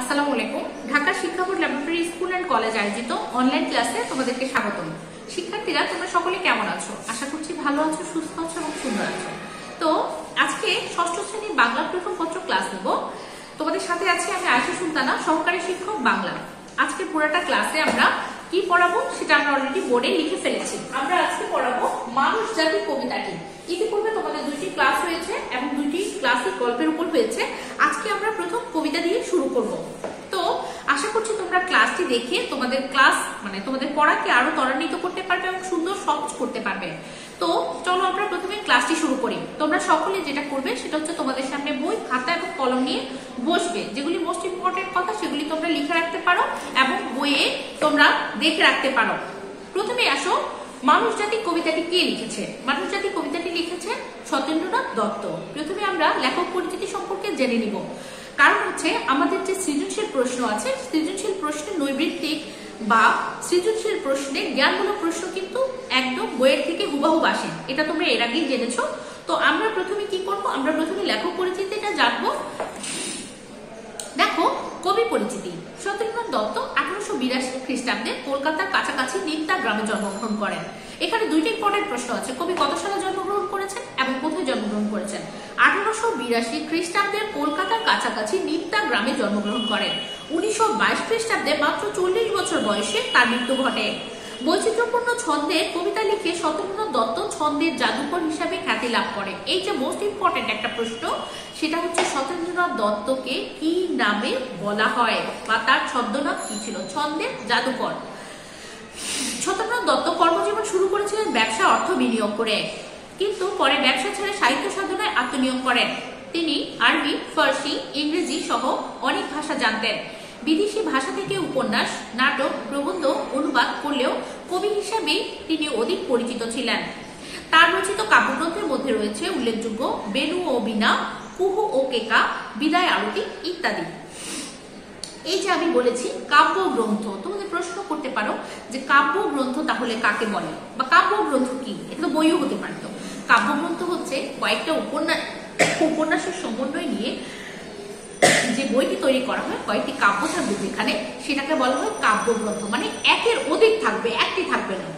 আসসালামু আলাইকুম। ঢাকা শিক্ষা board laboratory school and college আয়োজিত অনলাইন ক্লাসে তোমাদেরকে স্বাগতম। শিক্ষার্থীরা, তোমরা সকলে কেমন আছো? আশা করছি ভালো আছো, সুস্থ আছো এবং সুন্দর আছো। তো আজকে ষষ্ঠ শ্রেণীর বাংলা প্রথম পত্র ক্লাস নেব। তোমাদের সাথে আছি আমি আয়েশা সুলতানা, সহকারী শিক্ষক বাংলা। আজকে পুরোটা ক্লাসে আমরা কি পড়াবো সেটা আমরা অলরেডি বোর্ডে লিখে ফেলেছি। আমরা আজকে পড়াবো মানুষ জাতি কবিতাটি। ইতিপূর্বে তোমাদের দুইটি ক্লাস হয়েছে এবং দুইটি ক্লাসই গল্পের উপর হয়েছে। আজকে আমরা প্রথম কবিতা দিয়ে শুরু করব। তো আশা করছি তোমরা ক্লাসটি দেখে তোমাদের ক্লাস তোমাদের পড়াকে আরো ত্বরান্বিত করতে পারবে এবং সুন্দর সহজ করতে পারবে। তো চলো আমরা প্রথমে ক্লাসটি শুরু করি। তোমরা সকলে যেটা করবে সেটা হচ্ছে তোমাদের সামনে বই, খাতা এবং কলম নিয়ে বসবে। যেগুলি মোস্ট ইম্পর্টেন্ট কথা সেগুলি তোমরা লিখে রাখতে পারো এবং বইয়ে তোমরা দেখে রাখতে পারো। প্রথমে আসো, মানুষ জাতি কবিতাটি কে লিখেছে? মানুষ জাতি কবিতাটি লিখেছে সত্যেন্দ্রনাথ দত্ত। প্রথমে আমরা লেখক পরিচিতি সম্পর্কে জেনে নিব। কারণ হচ্ছে আমাদের যে সৃজনশীল প্রশ্ন আছে, সৃজনশীল প্রশ্নে নৈবৃত্তিক বা সৃজনশীল প্রশ্নে জ্ঞানমূলক প্রশ্ন কিন্তু একদম বইয়ের থেকে হুবাহুব আসে। এটা তোমরা এর আগেই জেনেছো। তো আমরা প্রথমে কি করব? আমরা প্রথমে লেখক পরিচিতিটা জানবো। দেখো, কবি পরিচিতি। সত্যেন্দ্রনাথ দত্ত 1882 খ্রিস্টাব্দে কলকাতার কাছাকাছি নিমতা গ্রামে জন্মগ্রহণ করেন। এখানে দুইটি ইম্পর্টেন্ট প্রশ্ন আছে, কবি কত সালে জন্মগ্রহণ করেছেন এবং কোথায় জন্মগ্রহণ করেছেন। 1882 খ্রিস্টাব্দে কলকাতার কাছাকাছি নিমতা গ্রামে জন্মগ্রহণ করেন। 1922 খ্রিস্টাব্দে মাত্র 40 বছর বয়সে তার মৃত্যু ঘটে। বৈচিত্র্যপূর্ণ ছন্দে কবিতা লিখে সত্যেন্দ্রনাথ দত্ত ছন্দের জাদুকর হিসাবে খ্যাতি লাভ করে। এই যে মোস্ট ইম্পর্টেন্ট একটা প্রশ্ন, সেটা হচ্ছে সত্যেন্দ্রনাথ দত্তকে কি নামে বলা হয় বা তার ছদ্মনাম কি ছিল? ছন্দের জাদুকর। সত্যেন্দ্রনাথ দত্ত কর্মজীবন শুরু করেছিলেন ব্যবসা অর্থ বিনিয়োগ করে, কিন্তু পরে ব্যবসা ছেড়ে সাহিত্য সাধনায় আত্মনিয়োগ করেন। তিনি আরবি, ফার্সি, ইংরেজি সহ অনেক ভাষা জানতেন। বিদেশি ভাষা থেকে উপন্যাস, নাটক, প্রবন্ধ অনুবাদ করলেও কবি হিসাবেই তিনি অধিক পরিচিত ছিলেন। তার রচিত কাব্যগ্রন্থের মধ্যে রয়েছে উল্লেখযোগ্য বেনু ও বিনা, কুহু ও কেকা, বিদায় আরতি ইত্যাদি। এই যে আমি বলেছি কাব্যগ্রন্থ, তোমাদের প্রশ্ন করতে পারো যে কাব্যগ্রন্থ তাহলে কাকে বলে বা কাব্যগ্রন্থ কি? এটা তো বইও হতে পারতো। কাব্যগ্রন্থ হচ্ছে কয়েকটা উপন্যাসের সমন্বয় নিয়ে যে বইটি তৈরি করা হয়, কয়েকটি কাব্য থাকবে যেখানে, সেটাকে বলা হয় কাব্যগ্রন্থ। মানে একের অধিক থাকবে, একটি থাকবে না।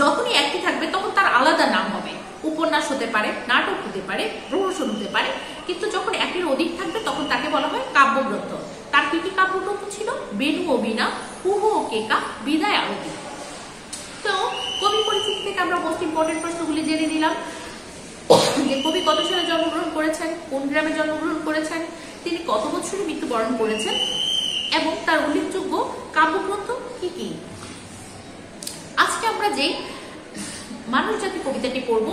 যখনই একটি থাকবে তখন তার আলাদা নাম হবে। উপন্যাস হতে পারে, নাটক হতে পারে, প্রহসন হতে পারে, কিন্তু যখন একের অধিক থাকবে তখন তাকে বলা হয় কাব্যগ্রন্থ। তার কি কি কাব্যগ্রন্থ ছিল? বেনু ও বিনা, কুহু ও কেকা, বিদায় আরতি। তো কবি পরিচিতি থেকে আমরা মোস্ট ইম্পর্টেন্ট প্রশ্নগুলি জেনে নিলাম যে কবি কত সালে জন্মগ্রহণ করেছেন, কোন গ্রামে জন্মগ্রহণ করেছেন, তিনি কত বছরে মৃত্যুবরণ করেছেন এবং তার উল্লেখযোগ্য কাব্যগ্রন্থ কি কি। আজকে আমরা যে মানুষ জাতি কবিতাটি পড়ব,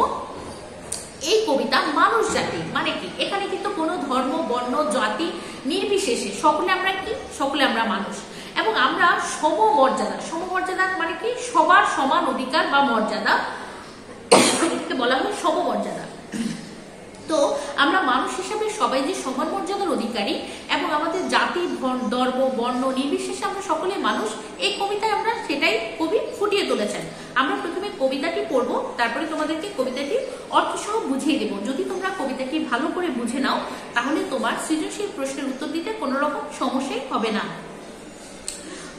এই কবিতা মানুষ জাতি মানে কি? এখানে কিন্তু কোনো ধর্ম, বর্ণ, জাতি নির্বিশেষে সকলে আমরা কি? সকলে আমরা মানুষ এবং আমরা সমমর্যাদা। সমমর্যাদা মানে কি? সবার সমান অধিকার বা মর্যাদা, এটাকে বলা হয় সমমর্যাদা। তো আমরা মানুষ হিসাবে সবাই যে সমান মর্যাদার অধিকারী এবং আমাদের জাতি, ধর্ম, বর্ণ নির্বিশেষে আমরা সকলে মানুষ, এই কবিতায় আমরা সেটাই কবি ফুটিয়ে তুলেছেন। আমরা প্রথমে কবিতাটি পড়বো, তারপরে তোমাদেরকে কবিতাটি অর্থসহ বুঝিয়ে দেব। যদি তোমরা কবিতাটি ভালো করে বুঝে নাও তাহলে তোমার সৃজনশীল প্রশ্নের উত্তর দিতে কোনো রকম সমস্যাই হবে না।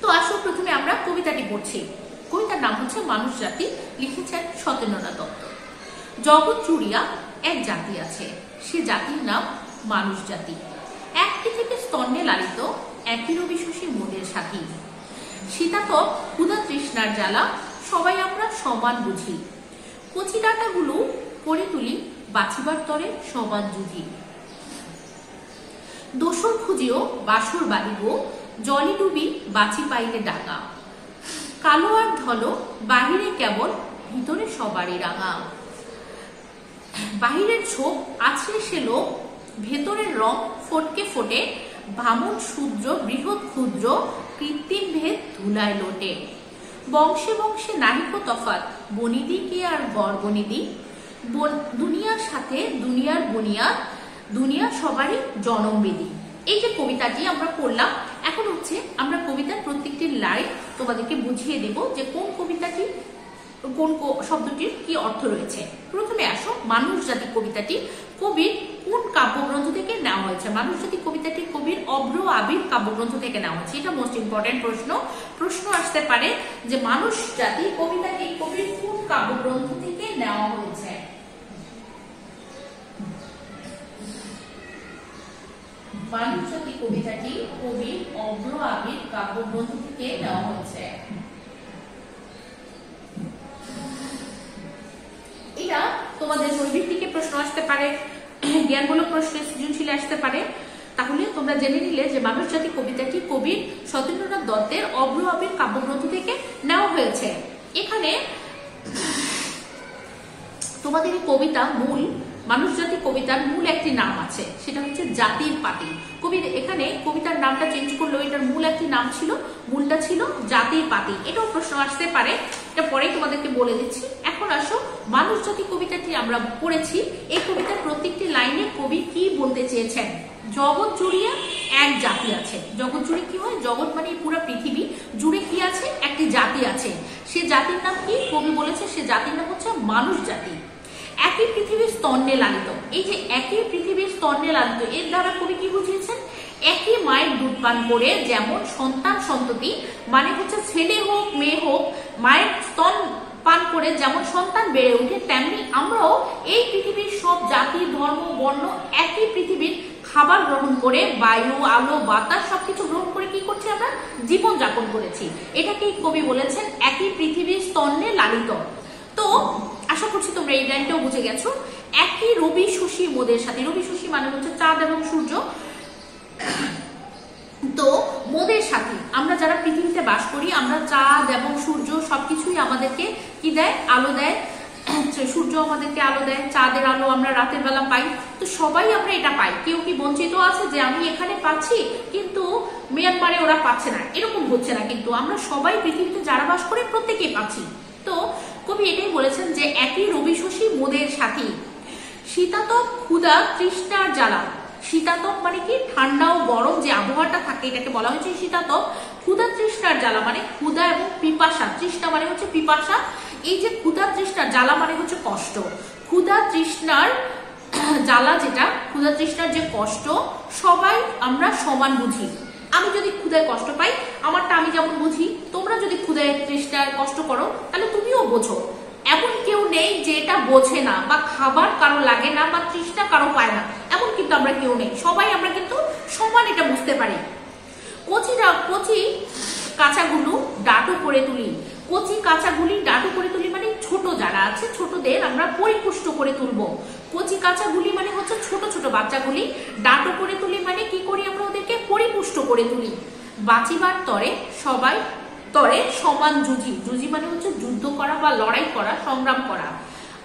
তো আসো, প্রথমে আমরা কবিতাটি পড়ছি। কবিতার নাম হচ্ছে মানুষ জাতি, লিখেছেন সত্যেন্দ্রনাথ দত্ত। জগৎ জুড়িয়া এক জাতি আছে, সে জাতির নাম মানুষ জাতি। এক পৃথিবীর স্তন্যে লালিত, একই রবি শশী মোদের সাথী। শীতাতপ ক্ষুধা তৃষ্ণার জ্বালা, সবাই আমরা সমান বুঝি। কচি ডাঁটাগুলো করে তুলি, বাঁচিবার তরে সমান যুগি। দোসর খুঁজিও বাসর বাড়িব, জলে ডুবি বাঁচি পাইলে ডাঙা। কালো আর ধলো বাহিরে কেবল, ভিতরে সবারই রাঙা। বাহিরের ছোপ আছড়ে সে লোক, ভেতরের রং ফটকে ফোটে। ভামন শূদ্র বৃহৎ ক্ষুদ্র, কৃত্রিম ভেদ ধুলায় লোটে। বংশে বংশে নাহিক তফাৎ, বনিদি কে আর গর্বনিধি। দুনিয়ার সাথে দুনিয়ার বুনিয়াদ, দুনিয়া সবারই জনমবেদী। এই যে কবিতাটি আমরা পড়লাম, এখন হচ্ছে আমরা কবিতার প্রত্যেকটি লাইন তোমাদেরকে বুঝিয়ে দেব যে কোন কবিতাটি, কোন শব্দটির কি অর্থ রয়েছে। প্রথমে আসো, মানুষ জাতি কবিতাটি কবির কোন কাব্যগ্রন্থ থেকে নেওয়া হয়েছে? মানুষজাতি কবিতাটি কবির অভ্র আবির কাব্যগ্রন্থ থেকে নেওয়া হয়েছে। এটা মোস্ট ইম্পর্টেন্ট প্রশ্ন আসতে পারে যে মানুষজাতি কবিতাটি কবির কোন কাব্যগ্রন্থ থেকে নেওয়া হয়েছে। মানুষজাতি কবিতাটি কবির অভ্র আবির কাব্যগ্রন্থ থেকে নেওয়া হয়েছে। এটা তোমাদের শৈল্পিক থেকে প্রশ্ন আসতে পারে, জ্ঞানমূলক প্রশ্ন সৃজনশীলে আসতে পারে। তাহলে তোমরা জেনে নিলে যে মানুষজাতি কবিতাটি কবির সত্যেন্দ্রনাথ দত্তের অভ্র আবির কাব্যগ্রন্থ থেকে নেওয়া হয়েছে। এখানে তোমাদের এই কবিতা মূল মানুষজাতি কবিতার মূল একটি নাম আছে, সেটা হচ্ছে জাতির পাতি। কবির এখানে কবিতার নামটা চেঞ্জ করলো, এটার মূল একটি নাম ছিল, মূলটা ছিল জাতির পাতি। এটাও প্রশ্ন আসতে পারে, এটা পরে তোমাদেরকে বলে দিচ্ছি। এখন আসো মানুষজাতি কবিতাটি আমরা পড়েছি, এই কবিতার প্রত্যেকটি লাইনে কবি কি বলতে চেয়েছেন। জগৎ জুড়িয়া এক জাতি আছে। জগৎ জুড়ে কি হয়? জগৎ মানে পুরো পৃথিবী জুড়ে কি আছে? একটি জাতি আছে। সে জাতির নাম কি? কবি বলেছে সে জাতির নাম হচ্ছে মানুষ জাতি। একই পৃথিবীর স্তন্যে লালিত। এই যে একই পৃথিবীর স্তন্যে লালিত, এর দ্বারা কবি কি বুঝিয়েছেন? একই মায়ের দুধ পান করে যেমন সন্তান সন্ততি, মানে হচ্ছে ছেলে হোক মেয়ে হোক, মায়ের স্তন পান করে যেমন সন্তান বেড়ে ওঠে, তেমনি আমরাও এই পৃথিবীর সব জাতি ধর্ম বর্ণ একই পৃথিবীর খাবার গ্রহণ করে, বায়ু আলো বাতাস সবকিছু গ্রহণ করে কি করছি? আমরা জীবন যাপন করেছি। এটাকেই কবি বলেছেন একই পৃথিবীর স্তন্যে লালিত। তো আশা করছি তোমরা এই লাইনটাও বুঝে গেছো। একই রবি শশী মোদের সাথে, রবি শশী মানে হচ্ছে চাঁদ এবং সূর্য। তো মোদের সাথে আমরা যারা পৃথিবীতে বাস করি, আমরা চাঁদ এবং সূর্য সবকিছুই আমাদেরকে কি দেয়? আলো দেয়। সূর্য আমাদেরকে আলো দেয়, চাঁদের আলো আমরা রাতের বেলা পাই। তো সবাই আমরা এটা পাই। কেউ কি বঞ্চিত আছে যে আমি এখানে পাচ্ছি কিন্তু মিয়ানমারে ওরা পাচ্ছে না? এরকম হচ্ছে না, কিন্তু আমরা সবাই পৃথিবীতে যারা বাস করে প্রত্যেকেই পাচ্ছি। তো কবি এটাই বলেছেন যে একই রবি শশী মোদের সাথী, শীতাতপ ক্ষুধা তৃষ্ণার জ্বালা। শীতাতপ মানে কি? ঠান্ডা ও গরম যে আবহাওয়াটা থাকে এটাকে বলা হয়েছে শীতাতপ। ক্ষুধা তৃষ্ণার জ্বালা মানে ক্ষুধা এবং পিপাসা। তৃষ্ণা মানে হচ্ছে পিপাসা। এই যে ক্ষুধা তৃষ্ণার জ্বালা মানে হচ্ছে কষ্ট। ক্ষুধা তৃষ্ণার জ্বালা, যেটা ক্ষুধা তৃষ্ণার যে কষ্ট, সবাই আমরা সমান বুঝি। আমি যদি ক্ষুধায় কষ্ট পাই, আমারটা আমি যেমন বুঝি, তোমরা যদি ক্ষুধায় তৃষ্ণায় কষ্ট করো তাহলে তুমিও বোঝো। এমন কেউ নেই যে এটা বোঝে না, বা খাবার কারো লাগে না, বা তৃষ্ণা কারো পায় না, এমন কিন্তু আমরা কেউ নেই। সবাই আমরা কিন্তু সমান এটা বুঝতে পারি। কচি কাঁচাগুলো ডাঁটু করে তুলি। কচি কাঁচাগুলি ডাঁটু করে তুলি মানে ছোট যারা আছে ছোটদের আমরা পরিপুষ্ট করে তুলবো। কচি কাঁচাগুলি মানে হচ্ছে ছোট ছোট বাচ্চাগুলি, ডাঁটু করে তুলি মানে কি করি? আমরা ওদেরকে পরিপুষ্ট করে তুলি। বাঁচিবার তরে সবাই তরে সমান যুজি। যুজি মানে হচ্ছে যুদ্ধ করা বা লড়াই করা, সংগ্রাম করা।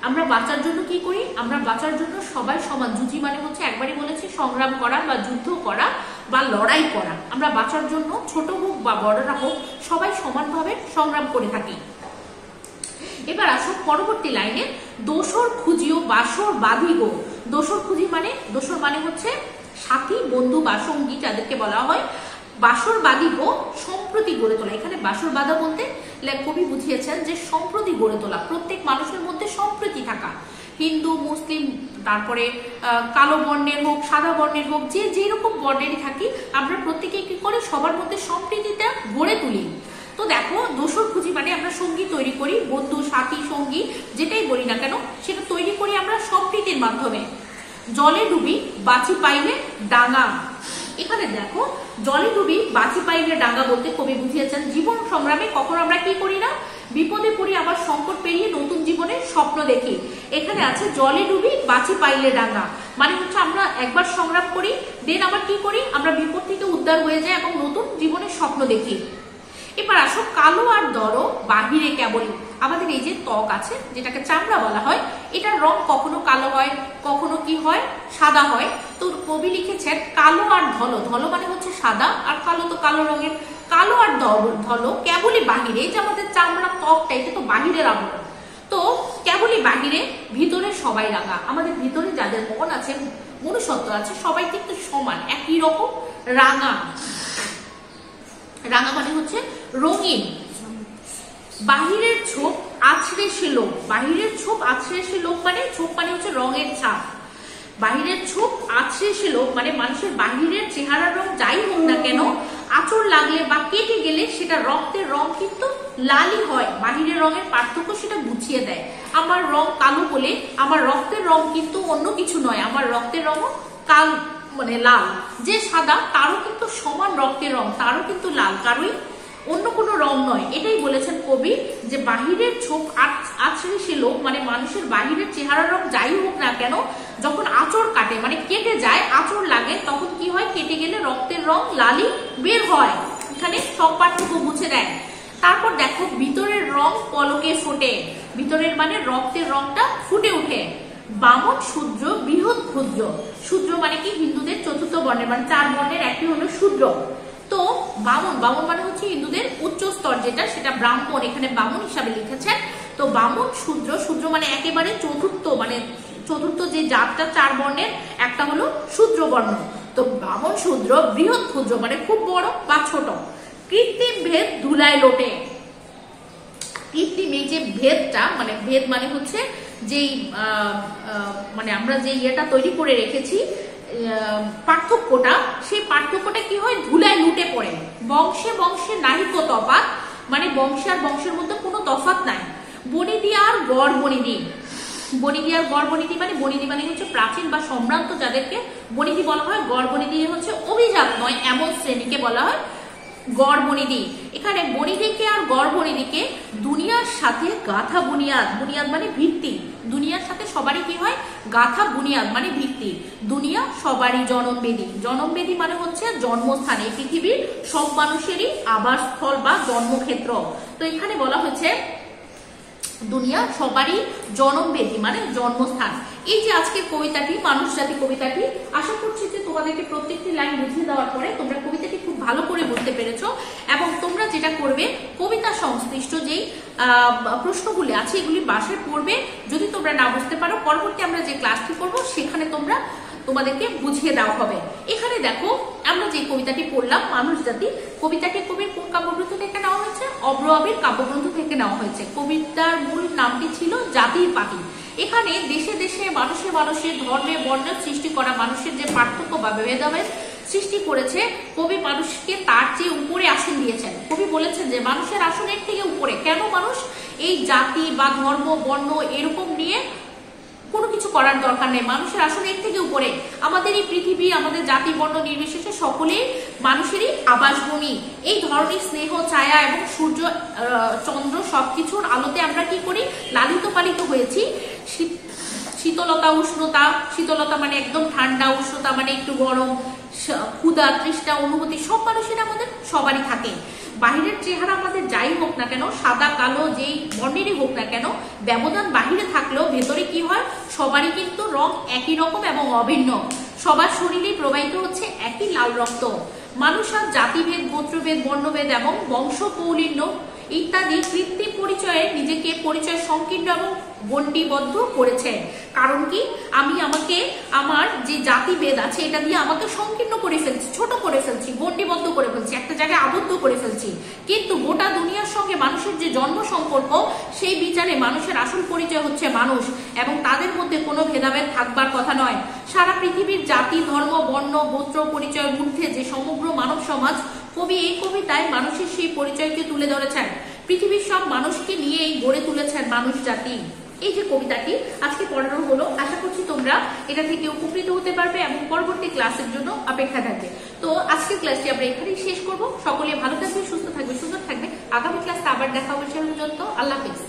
আমরা বাঁচার জন্য কি করি? আমরা বাঁচার জন্য সবাই সমান। যুজি মানে হচ্ছে একবারই বলেছি সংগ্রাম করা বা যুদ্ধ করা বা লড়াই করা। আমরা বাঁচার জন্য ছোট হোক বা বড়রা হোক সবাই সমানভাবে সংগ্রাম করে থাকি। এবার আসো পরবর্তী লাইনে, দোসর খুঁজিও বাসর বাঁধি গো। দোসর খুঁজি মানে, দোসর মানে হচ্ছে সাথী বন্ধু বা সঙ্গী যাদেরকে বলা হয়। বাসর বাঁধি গো সম্প্রতি গড়ে তোলা। এখানে বাসর বাঁধা বলতে কবি বুঝিয়েছেন যে সম্প্রতি গড়ে তোলা, প্রত্যেক মানুষের মধ্যে সম্প্রীতি থাকা। হিন্দু মুসলিম তারপরে কালো বর্ণের হোক সাদা বর্ণের হোক, যে যেরকম বর্ণেরই থাকি আমরা প্রত্যেকে কি করে সবার মধ্যে সম্প্রীতিটা গড়ে তুলি। তো দেখো দোসর খুঁজি মানে আমরা সঙ্গী তৈরি করি, বন্ধু সাথী সঙ্গী যেটাই বলি না কেন সেটা তৈরি করি আমরা সম্প্রীতির মাধ্যমে। জলে ডুবি বাঁচি পাইলে ডাঙা। এখানে দেখো জলে ডুবি বাঁচি পাইলে ডাঙা বলতে কবি বুঝিয়েছেন জীবন সংগ্রামে কখন আমরা কি করি না, বিপদে পড়ি আবার সংকট পেরিয়ে নতুন জীবনের স্বপ্ন দেখি। এখানে আছে জলে ডুবি বাঁচি পাইলে ডাঙা, মানে হচ্ছে আমরা একবার সংগ্রাম করি, দেন আবার কি করি, আমরা বিপদ থেকে উদ্ধার হয়ে যাই এবং নতুন জীবনের স্বপ্ন দেখি। এবার আসো কালো আর দর বাহিরে কেবলই। আমাদের এই যে ত্বক আছে যেটাকে চামড়া বলা হয়, এটার রং কখনো কালো হয় কখনো কি হয় সাদা হয়। তো কবি লিখেছেন কালো আর ধলো, ধলো মানে হচ্ছে সাদা আর কালো তো কালো রঙের, কালো আর ধলো কেবলই বাহিরে। এই যে আমাদের চামড়া ত্বকটা এটা তো বাহিরের আবরণ, তো কেবলই বাহিরে ভিতরে সবাই রাঙা। আমাদের ভিতরে যাদের মন আছে মনুষ্যত্ব আছে সবাই কিন্তু সমান একই রকম রাঙা। রাঙা মানে হচ্ছে রঙিন। বাহিরের ছোপ আছড়ে সে লোক, বাহিরের ছোপ আছড়ে সে লোক মানে ছোপ মানে হচ্ছে রঙের ছাপ। বাহিরের ছোপ আছড়ে এসে লোক মানে মানুষের বাহিরের চেহারার রং যাই হোক না কেন, আঁচড় লাগলে বা কেটে গেলে সেটা রক্তের রং কিন্তু লালই হয়। বাহিরের রঙের পার্থক্য সেটা বুঝিয়ে দেয়। আমার রং কালো বলে আমার রক্তের রং কিন্তু অন্য কিছু নয়, আমার রক্তের রঙও কাল মানে লাল। যে সাদা তারও কিন্তু সমান রক্তের রং, তারও কিন্তু লাল, কারোই অন্য কোনো রং নয়। এটাই বলেছেন কবি যে বাহিরের ছোপ আছড়ে সে লোক মানে মানুষের বাহিরের চেহারার রং যাই হোক না কেন, যখন আঁচড় কাটে মানে কেটে যায়, আঁচড় লাগে, তখন কি হয়, কেটে গেলে রক্তের রং লালই বের হয়। এখানে সব পার্থক্য বুঝে দেয়। তারপর দেখো ভিতরের রং পলকে ফোটে, ভিতরের মানে রক্তের রংটা ফুটে ওঠে। বামন শূদ্র বৃহৎ ক্ষুদ্র, শূদ্র মানে কি হিন্দুদের চতুর্থ বর্ণের মানে 4 বর্ণের একটি হলো শূদ্র। তো বামন, বামন মানে হচ্ছে হিন্দুদের উচ্চ স্তর যেটা, সেটা ব্রাহ্মণ এখানে বামন হিসাবে লিখেছেন। তো বামন শূদ্র, শূদ্র মানে একেবারে চতুর্থ মানে চতুর্থ যে জাতটা 4 বর্ণের একটা হলো শূদ্র বর্ণ। তো বামন শূদ্র বৃহৎ ক্ষুদ্র মানে খুব বড় বা ছোট। কৃত্রিম ভেদ ধুলায় লোটে, কৃত্রিম এই যে ভেদটা মানে ভেদ মানে হচ্ছে যেই মানে আমরা যে ইয়েটা তৈরি করে রেখেছি পার্থক্যটা, সেই পার্থক্যটা কি হয়, ধুলায় লুটে পড়ে। বংশে বংশে নাহিক তফাৎ মানে বংশে আর বংশের মধ্যে কোনো তফাৎ নাই। বনিদি আর গড় বনিদি, বনিদি আর গড় বনিদি মানে বনিদি মানে হচ্ছে প্রাচীন বা সম্ভ্রান্ত যাদেরকে বনিদি বলা হয়, গড় বনিদি হচ্ছে অভিজাত নয় এমন শ্রেণীকে বলা হয় গড় বনিদি। এখানে বনিদিকে আর গড় বনিদিকে দুনিয়ার সাথে গাথা বুনিয়াদ, বুনিয়াদ মানে ভিত্তি, দুনিয়ার সাথে সবারই কি হয়, গাথা বুনিয়াদ মানে ভিত্তি। দুনিয়া সবারই জনমবেদী, জনমবেদী মানে হচ্ছে জন্মস্থান, এই পৃথিবীর সব মানুষেরই আবাসস্থল বা জন্মক্ষেত্র। তো এখানে বলা হচ্ছে দুনিয়া সবারই জনমবেদী মানে জন্মস্থান। এই যে আজকের কবিতাটি মানুষ জাতি কবিতাটি, আশা করছি যে তোমাদেরকে প্রত্যেকটি লাইন বুঝিয়ে দেওয়ার পরে তোমরা কবিতাটি খুব ভালো করে বুঝতে পেরেছো। এবং তোমরা যেটা করবে, কবিতা সংশ্লিষ্ট যেই প্রশ্নগুলি আছে এগুলি বাসায় পড়বে। যদি তোমরা না বুঝতে পারো, পরবর্তী আমরা যে ক্লাসটি করবো সেখানে তোমাদেরকে বুঝিয়ে দেওয়া হবে। এখানে দেখো আমরা যে কবিতাটি পড়লাম মানুষ জাতি, কবিতাটি কবির কোন কাব্যগ্রন্থ থেকে নেওয়া হয়েছে, অভ্র আবির কাব্যগ্রন্থ থেকে নেওয়া হয়েছে। কবিতার মূল নামটি ছিল জাতির পাখি। এখানে দেশে দেশে মানুষে মানুষে ধর্মে বর্ণের সৃষ্টি করা মানুষের যে পার্থক্য বা ভেদাভেদ সৃষ্টি করেছে, কবি মানুষকে তার চেয়ে উপরে আসন দিয়েছেন। কবি বলেছেন যে মানুষের আসনের থেকে উপরে। কেন মানুষ এই জাতি বা ধর্ম বর্ণ এরকম নিয়ে কোনো কিছু করার দরকার নেই, মানুষের আসলে এর থেকে উপরে। আমাদের এই পৃথিবী, আমাদের জাতি বর্ণ নির্বিশেষে সকলেই মানুষেরই আবাসভূমি। এই ধরনের স্নেহ ছায়া এবং সূর্য চন্দ্র সবকিছুর আলোতে আমরা কি করি, লালিত পালিত হয়েছি। শীতলতা উষ্ণতা, শীতলতা মানে একদম ঠান্ডা, উষ্ণতা মানে একটু গরম, ক্ষুধা তৃষ্ণা অনুভূতি সব মানুষের আমাদের সবারই থাকে। বাহিরের চেহারা আমাদের যাই হোক না কেন, সাদা কালো যেই বর্ণেরই হোক না কেন, ব্যবধান বাহিরে থাকলেও ভেতরে কি হয়, সবারই কিন্তু রং একই রকম এবং অভিন্ন। সবার শরীরে প্রবাহিত হচ্ছে একই লাল রক্ত। মানুষ আর জাতিভেদ, গোত্রভেদ, বর্ণভেদ এবং বংশকৌলীন্য ইত্যাদি কৃত্রিম পরিচয়ে নিজেকে পরিচয় সংকীর্ণ এবং গণ্ডিবদ্ধ করেছে। কারণ কি, আমি আমাকে আমার যে জাতিভেদ আছে এটা দিয়ে আমাকে সংকীর্ণ করে ফেলছি, ছোট করে ফেলছি, গণ্ডিবদ্ধ করে ফেলছি, একটা জায়গায় আবদ্ধ করে ফেলছি। কিন্তু গোটা দুনিয়ার সঙ্গে মানুষের যে জন্ম সম্পর্ক, সেই বিচারে মানুষের আসল পরিচয় হচ্ছে মানুষ, এবং তাদের মধ্যে কোনো ভেদাভেদ থাকবার কথা নয়। সারা পৃথিবীর জাতি ধর্ম বর্ণ গোত্র পরিচয়ের ঊর্ধ্বে যে সমগ্র মানব সমাজ, কবি এই কবিতায় মানুষের সেই পরিচয়কে তুলে ধরেছেন। পৃথিবীর সব মানুষকে নিয়ে এই গড়ে তুলেছেন মানুষ জাতি। এই যে কবিতাটি আজকে পড়ানো হলো, আশা করছি তোমরা এটা থেকে উপকৃত হতে পারবে এবং পরবর্তী ক্লাসের জন্য অপেক্ষা থাকবে। তো আজকের ক্লাসটি আমরা এখানেই শেষ করব। সকলে ভালো থাকবে, সুস্থ থাকবে, সুন্দর থাকবে। আগামী ক্লাসে আবার দেখা হবে। সে পর্যন্ত আল্লাহ হাফেজ।